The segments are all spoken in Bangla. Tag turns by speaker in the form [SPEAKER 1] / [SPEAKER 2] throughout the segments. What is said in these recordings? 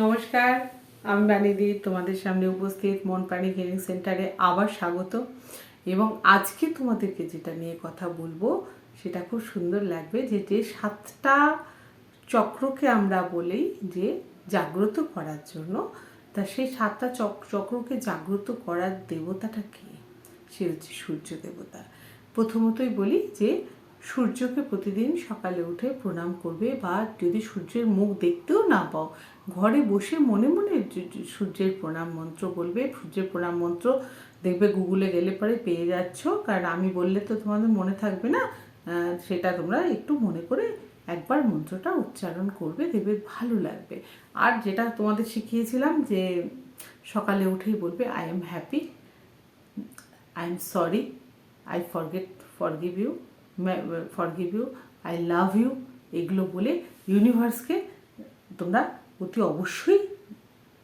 [SPEAKER 1] নমস্কার, আমি বানিদি তোমাদের সামনে উপস্থিত মন প্রাণী হিলিং সেন্টারে আবার স্বাগত। এবং আজকে তোমাদেরকে যেটা নিয়ে কথা বলবো সেটা খুব সুন্দর লাগবে, যে 7টা চক্রকে আমরা বলি যে জাগ্রত করার জন্য। তা সেই 7টা চক্রকে জাগ্রত করার দেবতাটা কে? সে হচ্ছে সূর্য দেবতা। প্রথমতই বলি যে সূর্যকে প্রতিদিন সকালে উঠে প্রণাম করবে, বা যদি সূর্যের মুখ দেখতেও না পাও, ঘরে বসে মনে মনে সূর্যের প্রণাম মন্ত্র বলবে। সূর্যের প্রণাম মন্ত্র দেখবে গুগলে গেলে পরে পেয়ে যাচ্ছ, কারণ আমি বললে তো তোমাদের মনে থাকবে না। সেটা তোমরা একটু মনে করে একবার মন্ত্রটা উচ্চারণ করবে, দেখবে ভালো লাগবে। আর যেটা তোমাদের শিখিয়েছিলাম যে সকালে উঠেই বলবে I am happy, I am sorry, I forgive you, I love you, এগুলো বলে ইউনিভার্সকে তোমরা অতি অবশ্যই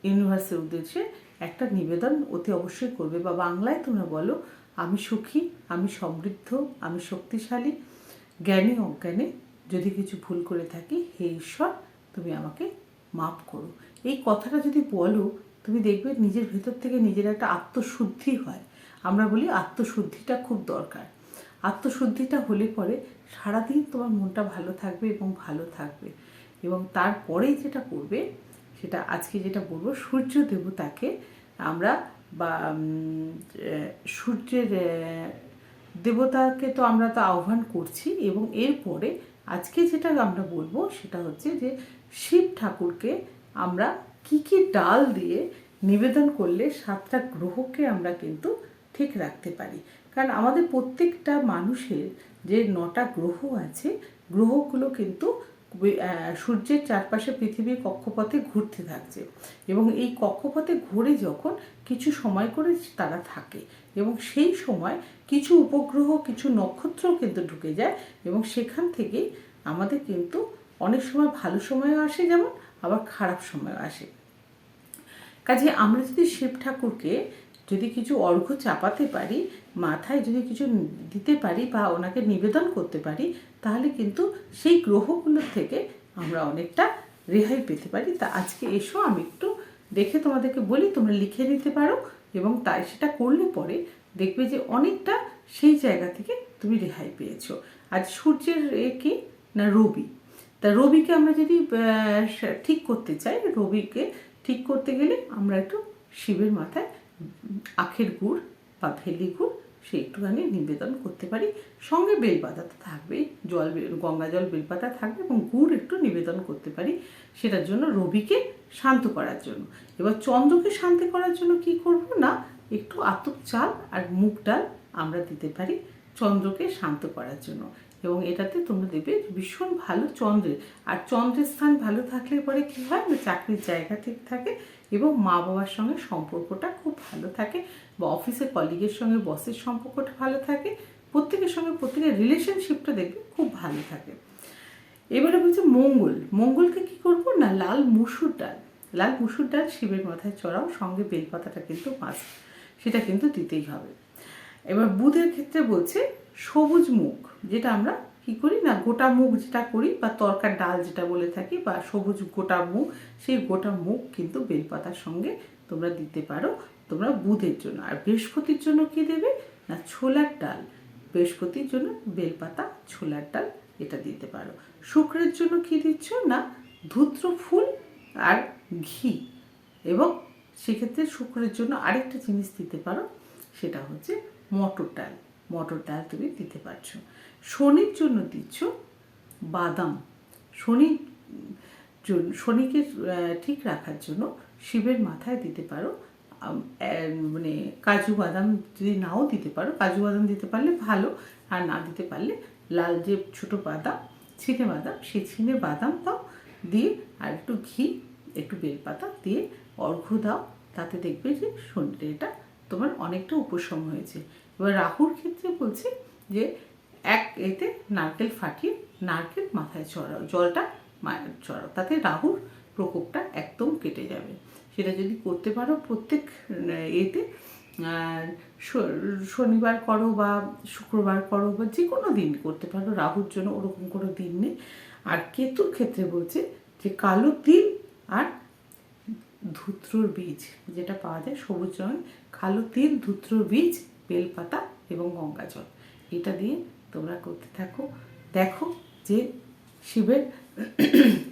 [SPEAKER 1] ইউনিভার্সের উদ্দেশ্যে একটা নিবেদন অতি অবশ্যই করবে। বা বাংলায় তোমরা বলো আমি সুখী, আমি সমৃদ্ধ, আমি শক্তিশালী, জ্ঞানী অজ্ঞানে যদি কিছু ভুল করে থাকি, হে ঈশ্বর তুমি আমাকে মাফ করো। এই কথাটা যদি বলো, তুমি দেখবে নিজের ভেতর থেকে নিজের একটা আত্মশুদ্ধি হয়। আমরা বলি আত্মশুদ্ধিটা খুব দরকার। আত্মশুদ্ধিটা হলে পরে সারাদিন তোমার মনটা ভালো থাকবে এবং ভালো থাকবে। এবং তারপরেই যেটা করবে, সেটা আজকে যেটা বলবো, সূর্য দেবতাকে আমরা বা সূর্যের দেবতাকে তো আমরা তো আহ্বান করছি। এবং এরপরে আজকে যেটা আমরা বলবো সেটা হচ্ছে যে শিব ঠাকুরকে আমরা কি কি ডাল দিয়ে নিবেদন করলে 7টা গ্রহকে আমরা কিন্তু ঠিক রাখতে পারি। কারণ আমাদের প্রত্যেকটা মানুষের যে 9টা গ্রহ আছে, গ্রহগুলো কিন্তু সূর্যের চারপাশে পৃথিবীর কক্ষপথে ঘুরতে থাকছে। এবং এই কক্ষপথে ঘুরে যখন কিছু সময় করে তারা থাকে, এবং সেই সময় কিছু উপগ্রহ, কিছু নক্ষত্র কিন্তু ঢুকে যায়, এবং সেখান থেকে আমাদের কিন্তু অনেক সময় ভালো সময়ও আসে, যেমন আবার খারাপ সময়ও আসে। কাজে আমরা যদি শিব ঠাকুরকে যদি কিছু অর্ঘ্য চাপাতে পারি, মাথায় যদি কিছু দিতে পারি বা ওনাকে নিবেদন করতে পারি, তাহলে কিন্তু সেই গ্রহগুলোর থেকে আমরা অনেকটা রেহাই পেতে পারি। তা আজকে এসো আমি একটু দেখে তোমাদেরকে বলি, তোমরা লিখে নিতে পারো, এবং তাই সেটা করলে পরে দেখবে যে অনেকটা সেই জায়গা থেকে তুমি রেহাই পেয়েছো। আজ সূর্যের কি না রবি। তা রবিকে আমরা যদি ঠিক করতে চাই, রবিকে ঠিক করতে গেলে আমরা একটু শিবের মাথায় আখের গুড় বা ভেলি গুড় সে একটুখানি নিবেদন করতে পারি। সঙ্গে বেলপাতা তো থাকবেই, গঙ্গা জল বেলপাতা থাকবে, এবং গুড় একটু নিবেদন করতে পারি সেটার জন্য, রবিকে শান্ত করার জন্য। এবার চন্দ্রকে শান্তি করার জন্য কি করব না, একটু আতপ চাল আর মুগ ডাল আমরা দিতে পারি চন্দ্রকে শান্ত করার জন্য। এবং এটাতে তোমরা দেবে ভীষণ ভালো চন্দ্রের। আর চন্দ্রের স্থান ভালো থাকলে পরে কী হয় না, চাকরির জায়গা ঠিক থাকে, এবং মা বাবার সঙ্গে সম্পর্কটা খুব ভালো থাকে, বা অফিসের কলিগের সঙ্গে বসের সম্পর্কটা ভালো থাকে, প্রত্যেকের সঙ্গে প্রত্যেকের রিলেশনশিপটা দেখবে খুব ভালো থাকে। এবারে বলছে মঙ্গলকে কি করব না, লাল মুসুর ডাল শিবের মাথায় চড়াও, সঙ্গে বেলপাতাটা কিন্তু মাস্ট, সেটা কিন্তু দিতেই হবে। এবার বুধের ক্ষেত্রে বলছে সবুজ মুগ, যেটা আমরা কি করি না, গোটা মুগ যেটা করি, বা তরকার ডাল যেটা বলে থাকি, বা সবুজ গোটা মুগ, সেই গোটা মুগ কিন্তু বেলপাতার সঙ্গে তোমরা দিতে পারো তোমরা বুধের জন্য। আর বৃহস্পতির জন্য কি দেবে না, ছোলার ডাল, বৃহস্পতির জন্য বেলপাতা, ছোলার ডাল এটা দিতে পারো। শুক্রের জন্য কি দিচ্ছ না, ধূত্র ফুল আর ঘি। এবং সেক্ষেত্রে শুক্রের জন্য আরেকটা জিনিস দিতে পারো, সেটা হচ্ছে মটর ডাল তুমি দিতে পারছো। শনির জন্য দিচ্ছ বাদাম। শনিকে ঠিক রাখার জন্য শিবের মাথায় দিতে পারো মানে কাজু বাদাম, যদি নাও দিতে পারো, কাজু বাদাম দিতে পারলে ভালো, আর না দিতে পারলে লাল যে ছোটো বাদাম, ছিনে বাদাম, সেই ছিনে বাদাম দাও দিয়ে, আর একটু ঘি, একটু বেলপাতা দিয়ে অর্ঘ্য দাও। তাতে দেখবে যে শরীরটা তোমার অনেকটা উপশম হয়েছে। এবার রাহুর ক্ষেত্রে বলছে যে এতে নারকেল ফাটিয়ে নারকেল মাথায় চড়াও, জলটা চড়াও, তাতে রাহুর প্রকোপটা একদম কেটে যাবে। সেটা যদি করতে পারো প্রত্যেক এতে, শনিবার করো বা শুক্রবার করো, বা যে কোনো দিন করতে পারো, রাহুর জন্য ওরকম কোনো দিন নেই। আর কেতুর ক্ষেত্রে বলছে যে কালো তিল আর ধুত্রর বীজ, যেটা পাওয়া যায় সবুজ রঙের, কালো তিল, ধুত্রর বীজ, বেলপাতা এবং গঙ্গা জল, এটা দিয়ে তোমরা করতে থাকো। দেখো যে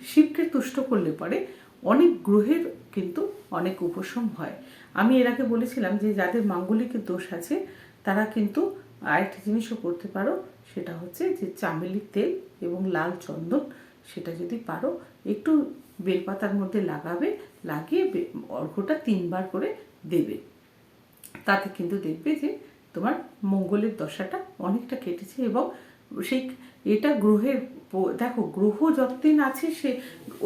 [SPEAKER 1] শিবকে তুষ্ট করলে পরে অনেক গ্রহের কিন্তু অনেক উপশম হয়। আমি এর আগে বলেছিলাম যে যাদের মাঙ্গলিকের দোষ আছে তারা কিন্তু আরেকটা জিনিসও করতে পারো, সেটা হচ্ছে যে চামেলির তেল এবং লাল চন্দন, সেটা যদি পারো একটু বেলপাতার মধ্যে লাগাবে, লাগিয়ে অর্ঘ্যটা 3 বার করে দেবে। তাতে কিন্তু দেখবে যে তোমার মঙ্গলের দশাটা অনেকটা কেটেছে। এবং সেই এটা গ্রহের, দেখো গ্রহ যতদিন আছে সে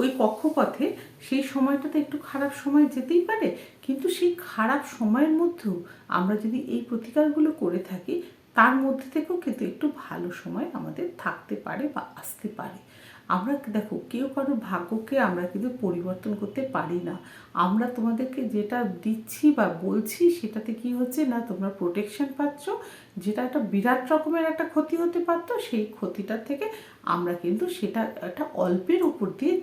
[SPEAKER 1] ওই কক্ষপথে, সেই সময়টাতে একটু খারাপ সময় যেতেই পারে, কিন্তু সেই খারাপ সময়ের মধ্যেও আমরা যদি এই প্রতিকারগুলো করে থাকি, তার মধ্যে থেকেও কিন্তু একটু ভালো সময় আমাদের থাকতে পারে বা আসতে পারে। আমরা দেখো কেউ কারোর ভাগ্যকে আমরা কিন্তু পরিবর্তন করতে পারি না। আমরা তোমাদেরকে যেটা দিচ্ছি বা বলছি সেটাতে কি হচ্ছে না, তোমরা প্রোটেকশন পাচ্ছ, যেটা একটা বিরাট রকমের একটা ক্ষতি হতে পারতো, সেই ক্ষতিটার থেকে আমরা কিন্তু সেটা একটা অল্পের উপর দিয়ে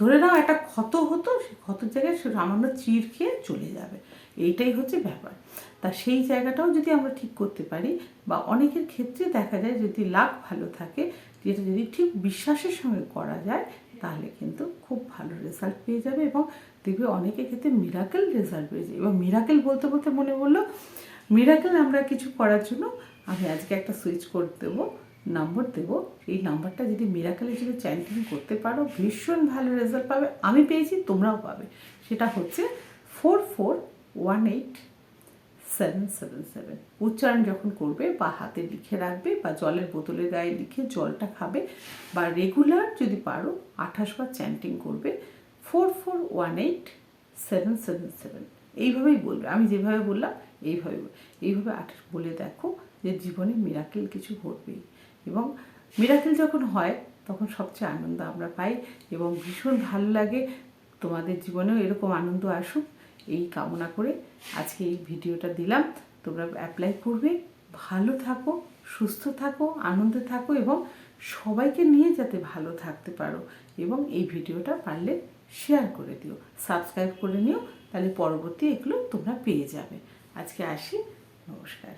[SPEAKER 1] ধরে নাও একটা ক্ষত হতো, সেই ক্ষতর জায়গায় সামান্য চির খেয়ে চলে যাবে, এইটাই হচ্ছে ব্যাপার। তা সেই জায়গাটাও যদি আমরা ঠিক করতে পারি, বা অনেকের ক্ষেত্রে দেখা যায় যদি লাক ভালো থাকে, যেটা যদি ঠিক বিশ্বাসের সঙ্গে করা যায়, তাহলে কিন্তু খুব ভালো রেজাল্ট পেয়ে যাবে। এবং দেখবে অনেকের ক্ষেত্রে মিরাকেল রেজাল্ট পেয়ে যাবে। এবং মিরাকেল বলতে বলতে মনে বললো, মিরাকেল আমরা কিছু করার জন্য আমি আজকে একটা সুইচ কোড দেবো, নম্বর দেবো, এই নাম্বারটা যদি মিরাকেলের জন্য চ্যান্টিং করতে পারো, ভীষণ ভালো রেজাল্ট পাবে। আমি পেয়েছি, তোমরাও পাবে। সেটা হচ্ছে 44187777। উচ্চারণ যখন করবে বা হাতে লিখে রাখবে বা জলের বোতলের গায়ে লিখে জলটা খাবে, বা রেগুলার যদি পারো 28 বার চ্যান্টিং করবে 44187777, এইভাবেই বলবে। আমি যেভাবে বললাম এইভাবে 28 বলে দেখো, যে জীবনে মিরাকেল কিছু ঘটবেই। এবং মিরাকেল যখন হয় তখন সবচেয়ে আনন্দ আমরা পাই, এবং ভীষণ ভালো লাগে। তোমাদের জীবনেও এরকম আনন্দ আসুক, এই কামনা করে আজকে এই ভিডিওটা দিলাম। তোমরা অ্যাপ্লাই করবে, ভালো থাকো, সুস্থ থাকো, আনন্দে থাকো, এবং সবাইকে নিয়ে যাতে ভালো থাকতে পারো। এবং এই ভিডিওটা পারলে শেয়ার করে দিও, সাবস্ক্রাইব করে নিও, তাহলে পরবর্তী এগুলো তোমরা পেয়ে যাবে। আজকে আসি, নমস্কার।